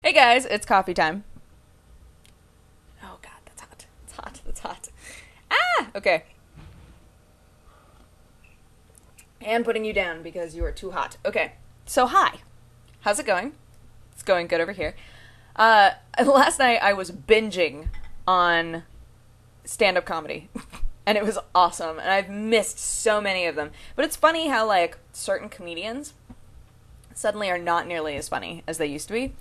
Hey guys, it's coffee time. Oh god, that's hot. It's hot. It's hot. Ah! Okay. And putting you down because you are too hot. Okay. So, hi. How's it going? It's going good over here. Last night I was binging on stand-up comedy. And it was awesome. And I've missed so many of them. But it's funny how, like, certain comedians suddenly are not nearly as funny as they used to be.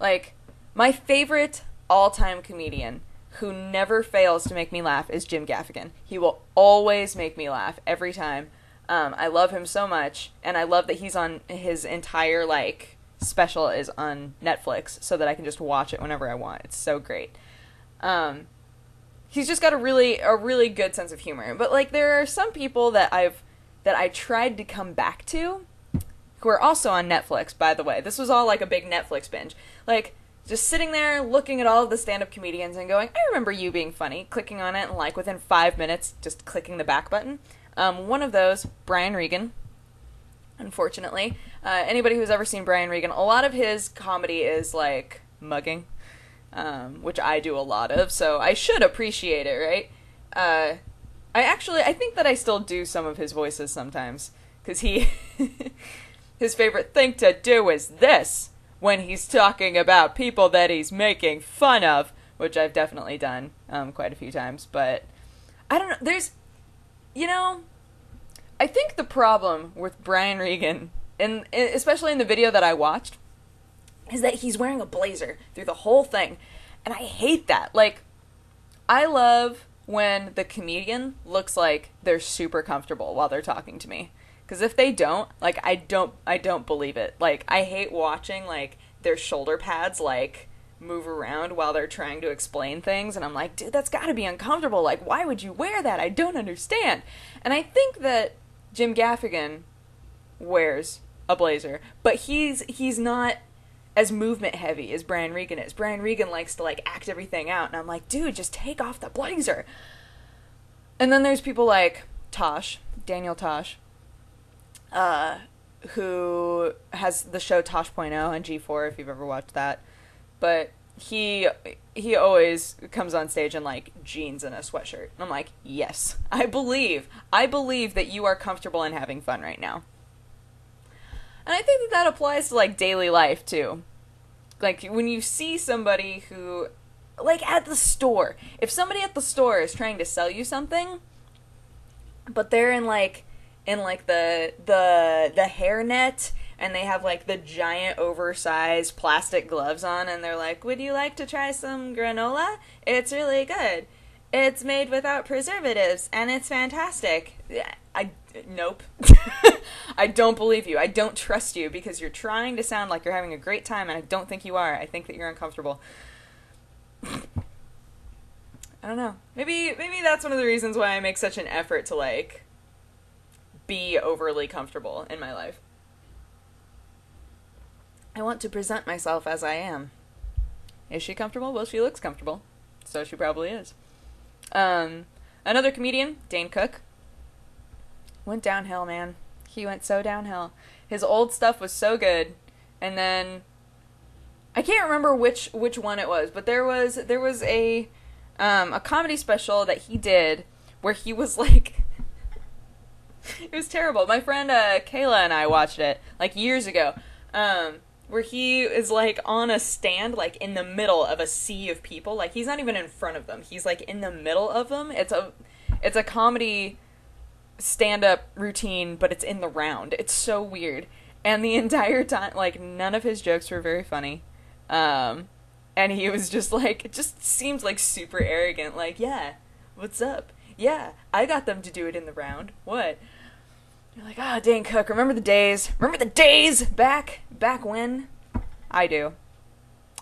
Like, my favorite all-time comedian who never fails to make me laugh is Jim Gaffigan. He will always make me laugh every time. I love him so much, and I love that he's on his entire, like, special is on Netflix so that I can just watch it whenever I want. It's so great. He's just got a really good sense of humor. But, like, there are some people that I tried to come back to who are also on Netflix, by the way. This was all like a big Netflix binge. Like, just sitting there looking at all of the stand-up comedians and going, I remember you being funny, clicking on it, and like within 5 minutes, just clicking the back button. One of those, Brian Regan, unfortunately. Anybody who's ever seen Brian Regan, a lot of his comedy is like mugging, which I do a lot of, so I should appreciate it, right? I think that I still do some of his voices sometimes, because his favorite thing to do is this when he's talking about people that he's making fun of, which I've definitely done quite a few times. But I don't know. I think the problem with Brian Regan, and especially in the video that I watched, is that he's wearing a blazer through the whole thing. And I hate that. Like, I love when the comedian looks like they're super comfortable while they're talking to me. Because if they don't, like, I don't believe it. Like, I hate watching, like, their shoulder pads, like, move around while they're trying to explain things. And I'm like, dude, that's gotta be uncomfortable. Like, why would you wear that? I don't understand. And I think that Jim Gaffigan wears a blazer. But he's not as movement heavy as Brian Regan is. Brian Regan likes to, like, act everything out. And I'm like, dude, just take off the blazer. And then there's people like Daniel Tosh, who has the show Tosh.0 on G4, if you've ever watched that. But he always comes on stage in, like, jeans and a sweatshirt. And I'm like, yes, I believe that you are comfortable and having fun right now. And I think that applies to, like, daily life, too. Like, when you see somebody who, like, at the store, if somebody at the store is trying to sell you something, but they're in the hairnet, and they have, like, the giant oversized plastic gloves on, and they're like, would you like to try some granola? It's really good. It's made without preservatives, and it's fantastic. Nope. I don't believe you. I don't trust you, because you're trying to sound like you're having a great time, and I don't think you are. I think that you're uncomfortable. I don't know. Maybe that's one of the reasons why I make such an effort to, like, be overly comfortable in my life. I want to present myself as I am. Is she comfortable? Well, she looks comfortable. So she probably is. Another comedian, Dane Cook, went downhill, man. He went so downhill. His old stuff was so good, and then I can't remember which one it was, but there was a comedy special that he did where he was like it was terrible. My friend Kayla and I watched it like years ago, where he is like on a stand, like in the middle of a sea of people. Like, he's not even in front of them. He's like in the middle of them. It's a comedy stand-up routine, but it's in the round. It's so weird. And the entire time, like, none of his jokes were very funny. And he was just like, it just seems like super arrogant. Like, yeah, what's up? Yeah, I got them to do it in the round. What? You're like, ah, oh, Dane Cook, remember the days? Remember the days back when? I do.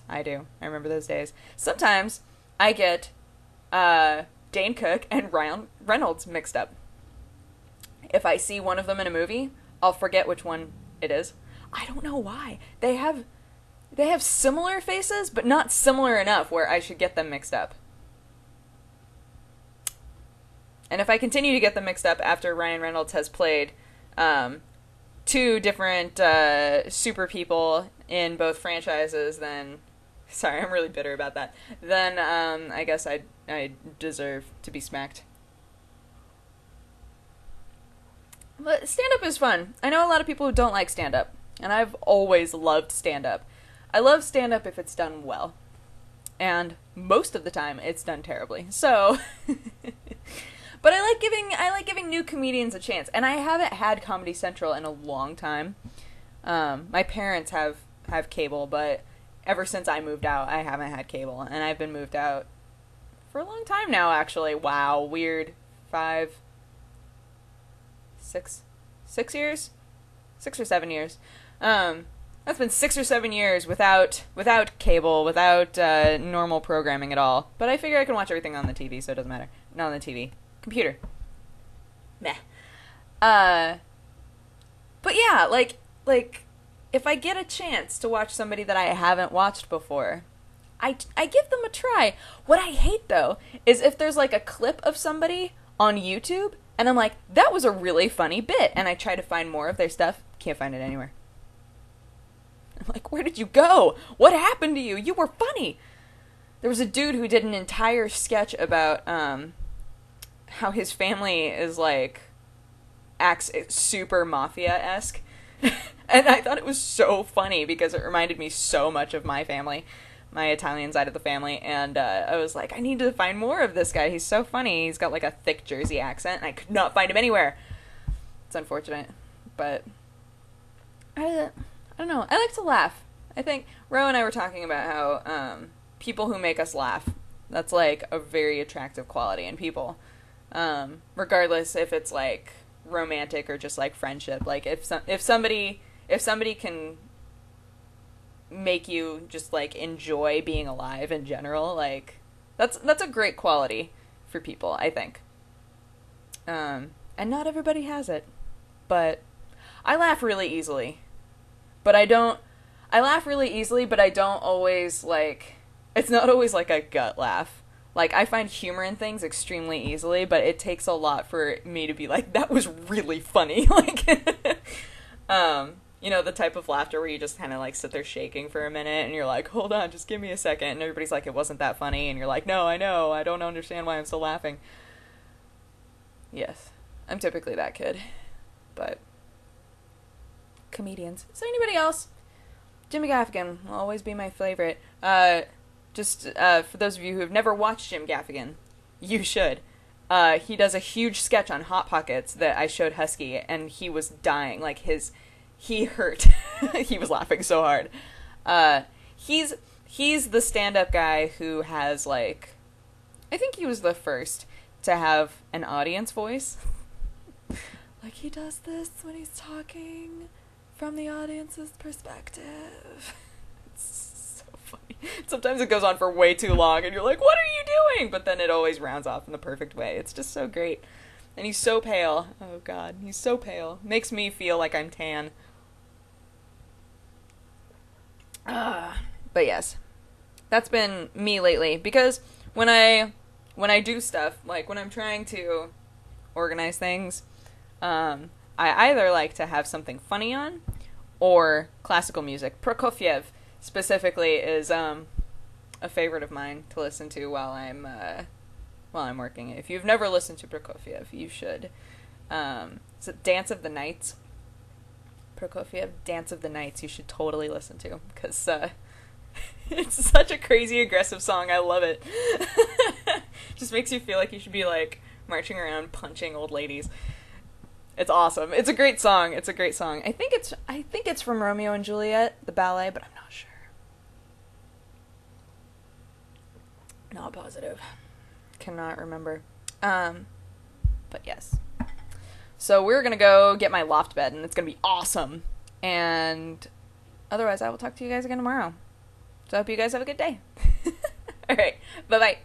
I remember those days. Sometimes I get Dane Cook and Ryan Reynolds mixed up. If I see one of them in a movie, I'll forget which one it is. I don't know why. They have similar faces, but not similar enough where I should get them mixed up. And if I continue to get them mixed up after Ryan Reynolds has played two different super people in both franchises, then sorry, I'm really bitter about that, then I guess I deserve to be smacked. But stand-up is fun. I know a lot of people who don't like stand-up, and I've always loved stand-up. I love stand-up if it's done well. And most of the time, it's done terribly. So, but I like giving new comedians a chance. And I haven't had Comedy Central in a long time. My parents have cable, but ever since I moved out, I haven't had cable. And I've been moved out for a long time now, actually. Wow, weird. 6 years? 6 or 7 years. That's been 6 or 7 years without cable, without normal programming at all. But I figure I can watch everything on the TV, so it doesn't matter. Not on the TV. Computer. Meh. But yeah, like if I get a chance to watch somebody that I haven't watched before, I give them a try. What I hate, though, is if there's like a clip of somebody on YouTube, and I'm like, that was a really funny bit, and I try to find more of their stuff, can't find it anywhere. I'm like, where did you go? What happened to you? You were funny. There was a dude who did an entire sketch about how his family is like acts super mafia-esque. And I thought it was so funny because it reminded me so much of my family, my Italian side of the family. And I was like, I need to find more of this guy. He's so funny. He's got like a thick Jersey accent, and I could not find him anywhere. It's unfortunate, but I don't know. I like to laugh. I think Ro and I were talking about how people who make us laugh, that's like a very attractive quality in people. Regardless if it's like romantic or just like friendship. Like if somebody can make you just like enjoy being alive in general, like that's a great quality for people, I think. And not everybody has it. But I laugh really easily. I laugh really easily, but I don't always, like, it's not always, like, a gut laugh. Like, I find humor in things extremely easily, but it takes a lot for me to be like, that was really funny. Like, you know, the type of laughter where you just kind of, like, sit there shaking for a minute, and you're like, hold on, just give me a second, and everybody's like, it wasn't that funny, and you're like, no, I know, I don't understand why I'm still laughing. Yes, I'm typically that kid, but comedians. Is there anybody else? Jimmy Gaffigan will always be my favorite. For those of you who have never watched Jim Gaffigan, you should. He does a huge sketch on Hot Pockets that I showed Husky, and he was dying. Like, he hurt. He was laughing so hard. He's the stand-up guy who has, like, I think he was the first to have an audience voice. Like, he does this when he's talking from the audience's perspective. It's so funny. Sometimes it goes on for way too long, and you're like, what are you doing? But then it always rounds off in the perfect way. It's just so great. And he's so pale. Oh, God. He's so pale. Makes me feel like I'm tan. But yes. That's been me lately. Because when I do stuff, like when I'm trying to organize things, I either like to have something funny on or classical music. Prokofiev specifically is a favorite of mine to listen to while I'm working. If you've never listened to Prokofiev, you should. It's a Dance of the Nights. Prokofiev, Dance of the Nights, you should totally listen to, because it's such a crazy aggressive song. I love it. Just makes you feel like you should be like marching around punching old ladies. It's awesome. It's a great song. It's a great song. I think it's from Romeo and Juliet, the ballet, but I'm not sure. Not positive. Cannot remember. But yes. So we're gonna go get my loft bed, and it's gonna be awesome. And otherwise, I will talk to you guys again tomorrow. So I hope you guys have a good day. All right. Bye-bye.